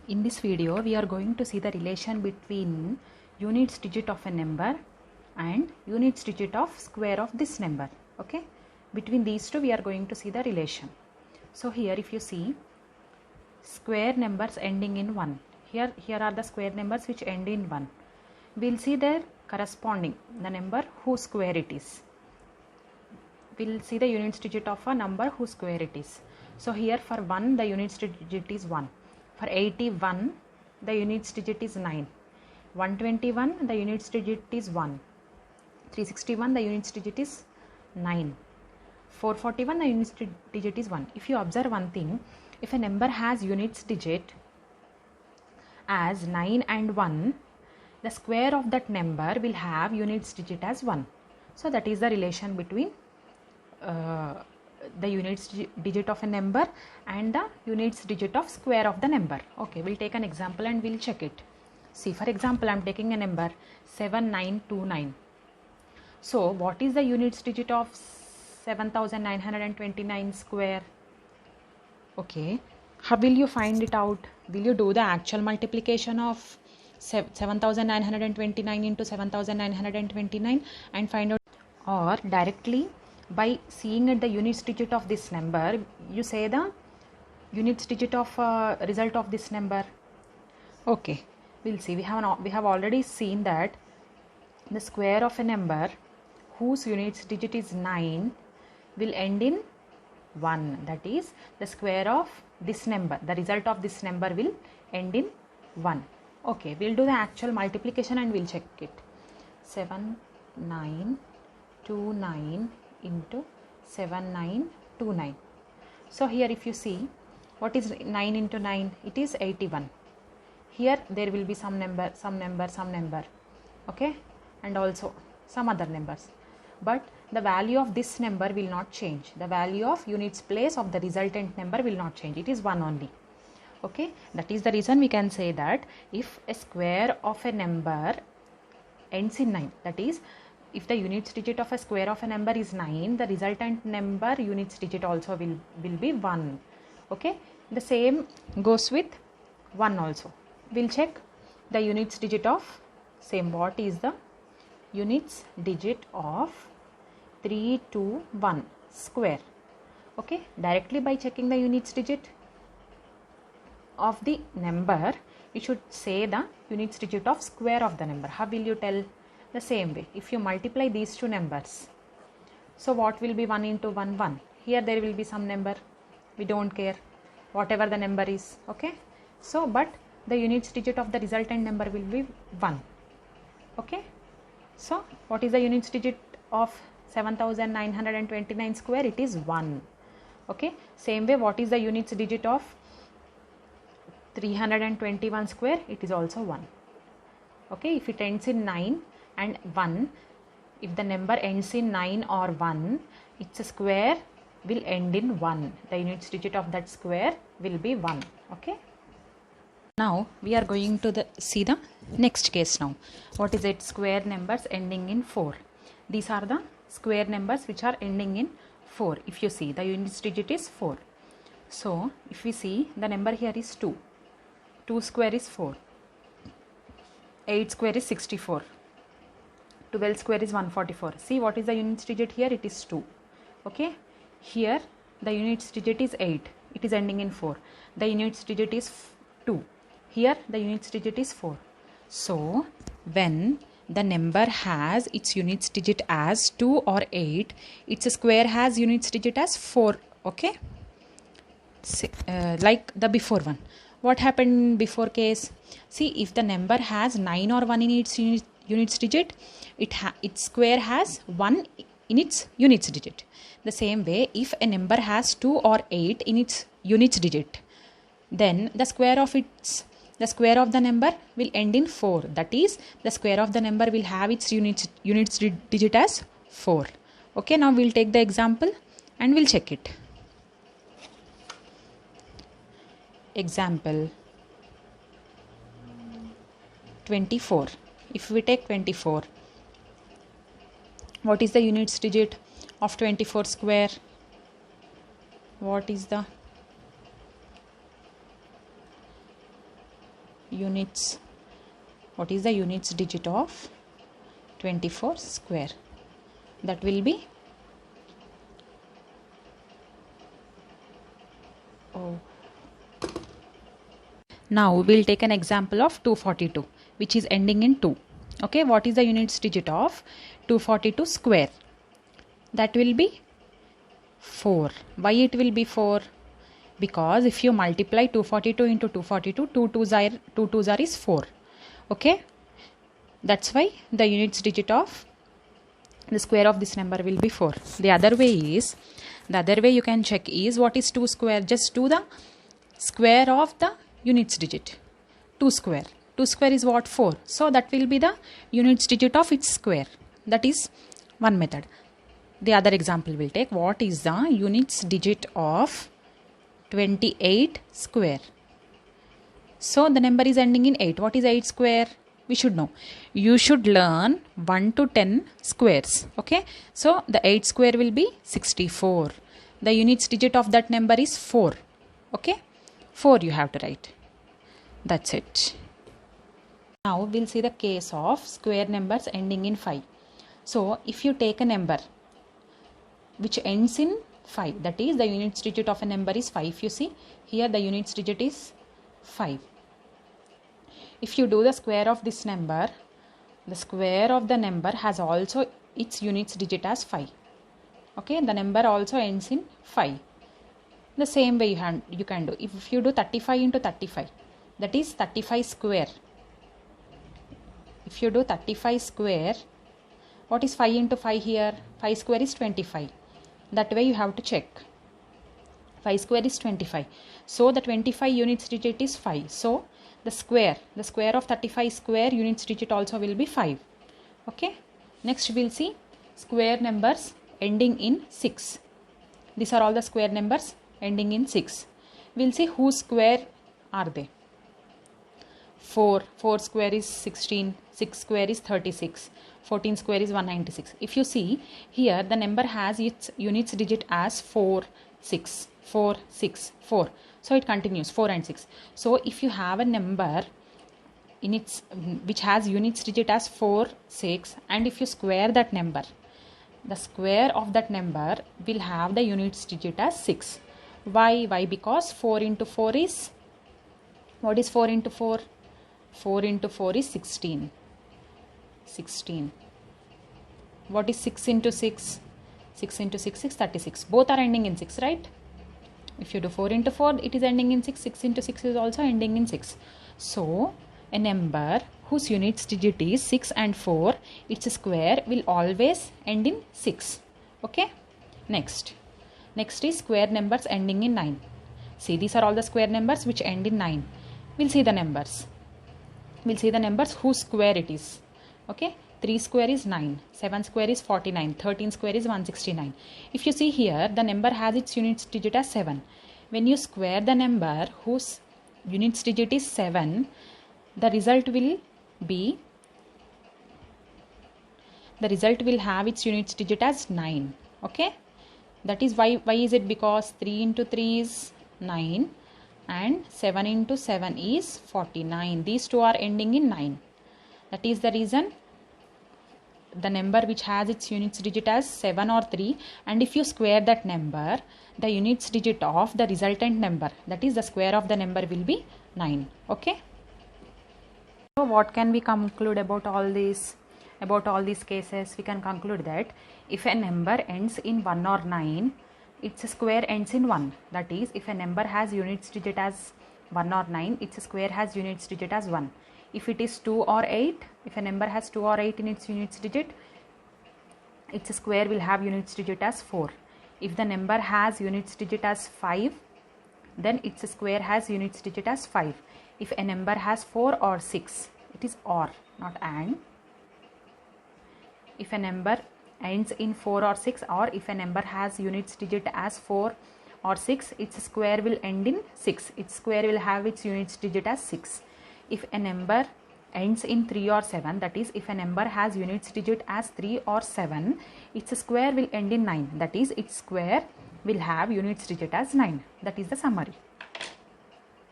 In this video, we are going to see the relation between units digit of a number and units digit of square of this number. Okay, between these two we are going to see the relation. So here if you see square numbers ending in 1, here are the square numbers which end in 1. We will see their corresponding, the number whose square it is. We will see the units digit of a number whose square it is. So here for 1 the units digit is 1. For 81 the units digit is 9. 121 the units digit is 1. 361 the units digit is 9. 441 the units digit is 1. If you observe one thing, if a number has units digit as 9 and 1, the square of that number will have units digit as 1. So that is the relation between the units digit of a number and the units digit of square of the number. Okay, we'll take an example and we'll check it. See, for example, I'm taking a number 7929. So what is the units digit of 7929 square? Okay, how will you find it out? Will you do the actual multiplication of 7929 into 7929 and find out, or directly by seeing at the units digit of this number you say the units digit of result of this number? Okay, we'll see. We have already seen that the square of a number whose units digit is 9 will end in 1. That is, the square of this number, the result of this number will end in 1. Okay, we'll do the actual multiplication and we'll check it. 7929 into 7929. So here if you see, what is 9 into 9? It is 81. Here there will be some number, okay, and also some other numbers, but the value of this number will not change. The value of units place of the resultant number will not change. It is 1 only. Okay, that is the reason we can say that if a square of a number ends in 9, that is, if the units digit of a square of a number is 9, the resultant number units digit also will be 1. Okay, the same goes with 1 also. We'll check the units digit of same. What is the units digit of 321 square? Okay, directly by checking the units digit of the number, you should say the units digit of square of the number. How will you tell? The same way, if you multiply these two numbers, so what will be 1 into 1? 1. Here there will be some number, we don't care, whatever the number is. Okay, so but the units digit of the resultant number will be 1. Okay, so what is the units digit of 7929 square? It is 1. Okay, same way, what is the units digit of 321 square? It is also 1. Okay, if it ends in 9 and 1, if the number ends in 9 or 1, its square will end in 1. The units digit of that square will be 1. Okay, now we are going to see the next case now. What is it? Square numbers ending in 4. These are the square numbers which are ending in 4. If you see, the units digit is 4. So if we see, the number here is 2. 2 square is 4. 8 square is 64. 12 square is 144. See, what is the units digit here? It is 2. Okay, here the units digit is 8. It is ending in 4. The units digit is 2. Here the units digit is 4. So when the number has its units digit as 2 or 8, its square has units digit as 4. Okay, like the before one. What happened in before case? See, if the number has 9 or 1 in its units digit, its square has 1 in its units digit. The same way, if a number has 2 or 8 in its units digit, then the square of the number will end in 4. That is, the square of the number will have its units digit as 4. Okay, now we'll take the example and we'll check it. Example 24. If we take 24, what is the units digit of 24 square? What is the units, what is the units digit of 24 square? That will be Now we'll take an example of 242, which is ending in 2. Okay, what is the units digit of 242 square? That will be 4. Why it will be 4? Because if you multiply 242 into 242, 2 twos are is 4. Okay, that's why the units digit of the square of this number will be 4. The other way you can check is, what is 2 square? Just do the square of the units digit. 2 square. 2 square is what? 4. So that will be the units digit of its square. That is one method. The other example will take, what is the units digit of 28 square? So the number is ending in 8. What is 8 square? We should know. You should learn 1 to 10 squares. Okay. So the 8 square will be 64. The units digit of that number is 4. Okay. 4 you have to write. That's it. Now we'll see the case of square numbers ending in 5. So if you take a number which ends in 5, that is the units digit of a number is 5. You see here the units digit is 5. If you do the square of this number, the square of the number has also its units digit as 5. Okay, the number also ends in 5. The same way you can do. If you do 35 into 35, that is 35 square. If you do 35 square, what is 5 into 5 here? 5 square is 25. That way you have to check. 5 square is 25. So the 25 units digit is 5. So the square of 35 square units digit also will be 5. Okay. Next we will see square numbers ending in 6. These are all the square numbers ending in 6. We will see whose square are they. 4 square is 16, 6 square is 36, 14 square is 196. If you see here, the number has its units digit as 4, 6, 4, 6, 4. So it continues 4 and 6. So if you have a number in its which has units digit as 4, 6, and if you square that number, the square of that number will have the units digit as 6. Why? Because 4 into 4 is, what is 4 into 4? 4 into 4 is 16. 16. What is 6 into 6? 6 into 6 is 36. Both are ending in 6, right? If you do 4 into 4, it is ending in 6. 6 into 6 is also ending in 6. So, a number whose units digit is 6 and 4, its square will always end in 6. Okay? Next is square numbers ending in 9. See, these are all the square numbers which end in 9. We'll see the numbers. We'll see the numbers whose square it is. Okay? 3 square is 9, 7 square is 49, 13 square is 169. If you see here, the number has its units digit as 7. When you square the number whose units digit is 7, the result will have its units digit as 9. Okay? That is why is it? Because 3 into 3 is 9 and 7 into 7 is 49. These two are ending in 9. That is the reason the number which has its units digit as 7 or 3, and if you square that number, the units digit of the resultant number, that is the square of the number, will be 9. Okay. So what can we conclude about all these cases? We can conclude that if a number ends in 1 or 9, its square ends in 1. That is, if a number has units digit as 1 or 9, its square has units digit as 1. If it is 2 or 8, if a number has 2 or 8 in its units digit, its square will have units digit as 4. If the number has units digit as 5, then its square has units digit as 5. If a number has 4 or 6, it is OR, not AND. If a number ends in 4 or 6, or if a number has units digit as 4 or 6, its square will end in 6. Its square will have its units digit as 6. If a number ends in 3 or 7, that is, if a number has units digit as 3 or 7, its square will end in 9. That is, its square will have units digit as 9. That is the summary.